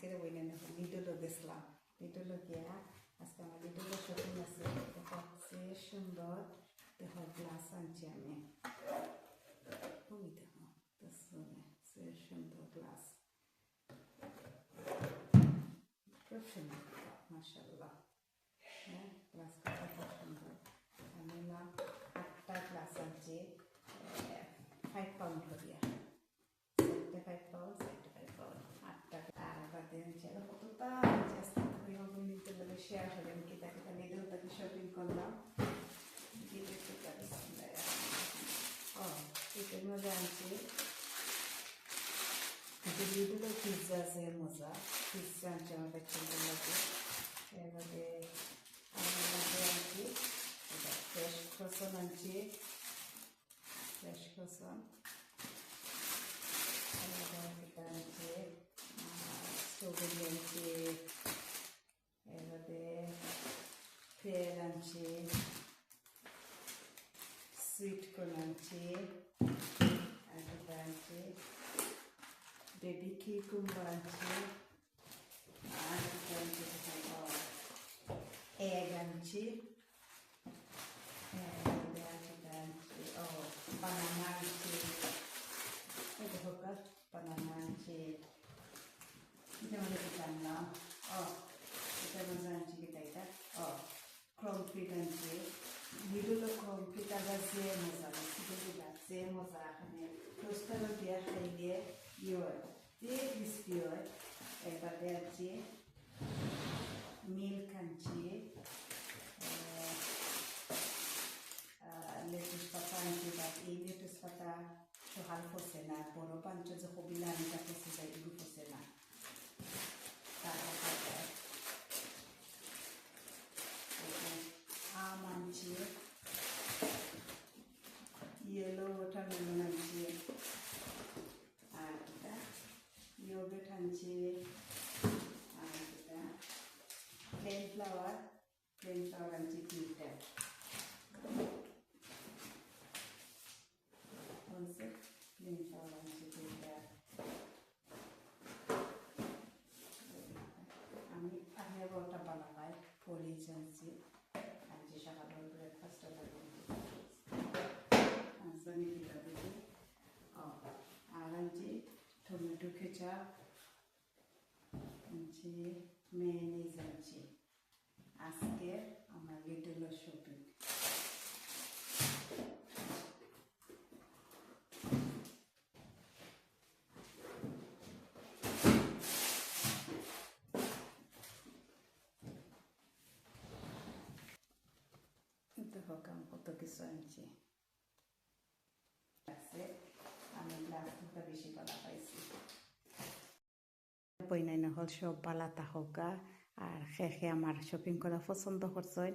আজকের বইনে দেখো লিডলও গেছিলাম লিডলও গিয়া আজকে আমার লিডলও শপিং আছে দেখো সে সুন্দর দেখো গ্লাস আনছি আমি ওই দেখো সে সুন্দর গ্লাস খুব সুন্দর মাশাআল্লাহ হ্যাঁ গ্লাসটা খুব সুন্দর আমি না 8টা গ্লাস আনছি 5 পাউন্ড করিয়া 75 পাউন্ড 75 পাউন্ড 8টা আর বাদে আনছি আর কতটা আনছি আজকে নিতে বলে শেয়ার করে আমি কি তাকে লিডল থেকে শপিং করলাম গিয়ে ও এটার মধ্যে আনছি লিডল পিৎজা যে মজা পিৎজা আনছি আমার বাচ্চাদের লাগে এবারে আমার মধ্যে আনছি ফ্রেশ ক্রসন আনছি ফ্রেশ ক্রসন এটা আনছি স্ট্রবেরি আনছি এবারে পেয়ার আনছি সুইট কর্ন আনছি আর এটা আনছি বেবি কিউকাম্বার আনছি আর এটা আনছি এগ আনছি বানানা আনছি এটা হোক বানানা আনছি এটা মধ্যে আনলাম এটার মধ্যে আনছি কি এটা ক্রমফিট আনছি লিডল ক্রমফিট আবার যে মজা যে মজা এখানে টোস্টারও দিয়ে খাইলে ইয়ে হয় যে ক্রিস্পি হয় এবারে আনছি মিল্ক আনছি লেটুস পাতা আনছি বাট এই লেটুস পাতা সকাল ফসে না বড় পাঞ্চ যে কবিলা আনিটা ফসে যায় এগুলো ফসে না আম আনছি ইয়েলো ওয়াটারমেলন আনছি আর এটা ইয়োগurt আনছি আর এটা প্লেন ফ্লাওয়ার আনছি 3টা প্লেন ফ্লাওয়ার আনছি 3টা আমি ওটা বানাবাই পলিশ আনছি সকালে ব্রেকফাস্টটা আনছি দিতে দিদি আর আনছি টমেটো কেচাপ আনছি মেয়োনিজ আনছি আজকে আমার লিডল শপিং দেখো কত কিছু আনছি আমি গ্লাস দুটো বেশি পালা পাইছি পয়নাই নহল সব পালা তাহকা আর শেষে আমার শপিং করা পছন্দ করছেন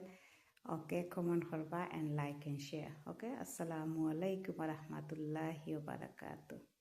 ওকে কমেন্ট করবা and like and share okay আসসালামু আলাইকুম ওয়া রাহমাতুল্লাহি ওয়া বারাকাতুহু